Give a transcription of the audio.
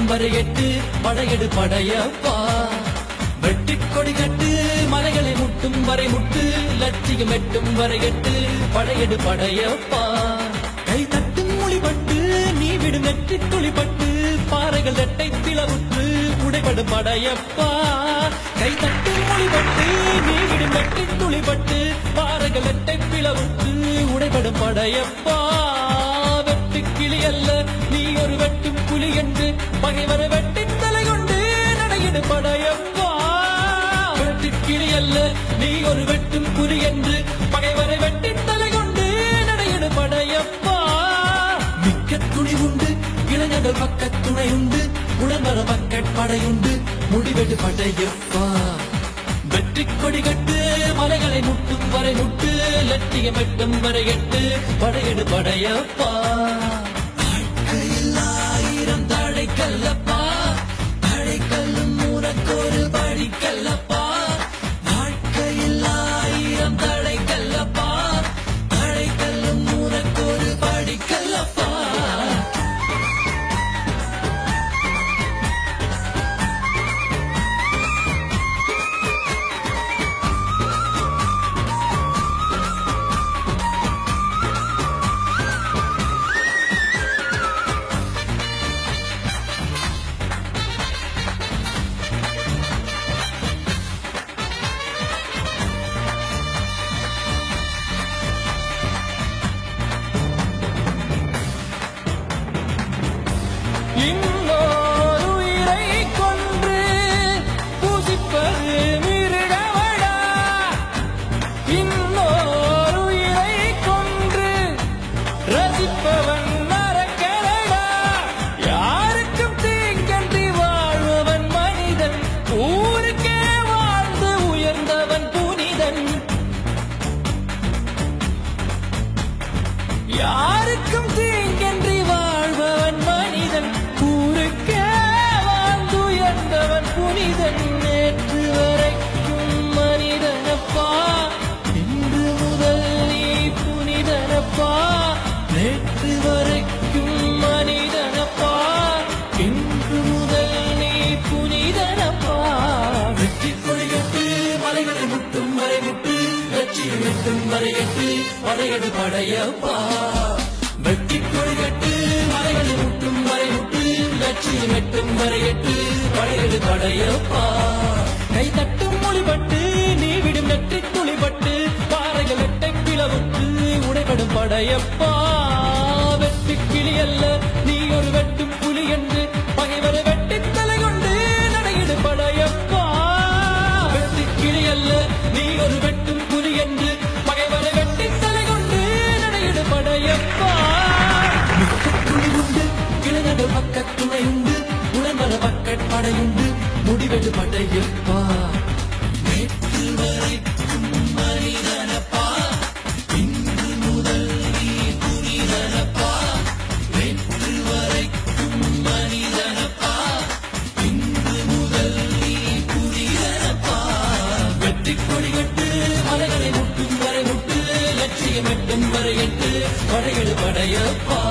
வரை எட்டு படையெடு படையப்பா. வெட்டிக் கொடி கட்டு மலைகளை முட்டும் வரை முட்டு லட்சியம் எட்டும் வரை எட்டு படையெடு படையப்பா. கை தட்டும் மொழிபட்டு நீ விடும் நெற்றி துளிபட்டு பாறைகள் எட்டை பிளவுற்று உடைபடு படையப்பா. கை தட்டும் மொழிபட்டு நீ விடும் நெற்றி துளிபட்டு பாறைகள் எட்டை பிளவுற்று உடைபடும் படையப்பா. வெட்டு கிளி அல்ல நீ ஒரு வெட்டும் புலி என்று பகைவரை வெட்டி தலை கொண்டு நடையிடு படையப்பா. வெட்டு கிளி அல்ல நீ ஒரு வெட்டும் புலி என்று பகைவரை வெட்டி தலை கொண்டு நடையிடு படையப்பா. மிக்க துணி உண்டு இளைஞர்கள் பக்க துணை உண்டு உடம்பர பக்கட் படையுண்டு முடிவெடு படையப்பா. வெற்றி கொடி கட்டு மலைகளை முட்டும் வரை முட்டு லட்சியம் எட்டும் வரை எட்டு படையெடு படையப்பா. வாழ்க்கையில் ஆயிரம் தடைக்கல்லப்பா தடைக்கல்லும் உனக்கொரு படிக்கல்லப்பா. வாழ்க்கையில் ஆயிரம் தடைக்கல்லப்பா தடைக்கல்லும் உனக்கொரு படிக்கல்லப்பா. இன்னொரு உயிரை கொன்று புசிப்பது மிருகமடா. இன்னொரு உயிரை கொன்று ரசிப்பவன் நரக்கரடா. யாருக்கும் தீங்கன்றி வாழ்பவன் மனிதன் ஊருக்கே வாழ்ந்து உயர்ந்தவன் புனிதன். யாருக்கும் தீங்கன்றி வாழ்பவன் மனிதன் ஊருக்கே வாழ்ந்துயர்ந்தவன் புனிதன். நேற்று வரைக்கும் மனிதனப்பா இன்று முதல் நீ புனிதனப்பா. நேற்று வரைக்கும் மனிதனப்பா இன்று முதல் நீ புனிதனப்பா. வெற்றி கொடிகட்டு மலைகளை முட்டும் வரை முட்டு லட்சியம் எட்டும் வரை எட்டு படையெடு படையப்பா. வெற்றி கொடிகட்டு மலைகளை முட்டும் வரை முட்டு லட்சியம் எட்டும் வரை எட்டு படையெடு படையப்பா. கை தட்டும் மொழிபட்டு நீ விடும் நெற்றி துளிபட்டு பாறைகள் எட்டை பிளவுற்று உடைபடும் படையப்பா. வெட்டு கிளி அல்ல நீ ஒரு வெட்டும் புலி என்று பகைவரை வெட்டி தலை கொண்டு நடையிடு படையப்பா. வெட்டு கிளி அல்ல நீ ஒரு வெட்டும் புலி என்று பகைவரை வெட்டி தலை கொண்டு நடையிடு படையப்பா. துணி உண்டு இளைஞர்கள் பக்க துணை உண்டு உடம்பர பக்கட் படையுண்டு முடிவெடு படையப்பா. நேற்று வரைக்கும் மனிதனப்பா இன்று முதல் நீ புனிதனப்பா. நேற்று வரைக்கும் மனிதனப்பா இன்று முதல் நீ புனிதனப்பா. வெற்றி கொடி கட்டு மலைகளை முட்டும் வரை முட்டு லட்சியம் எட்டும் வரை எட்டு படையெடு படையப்பா.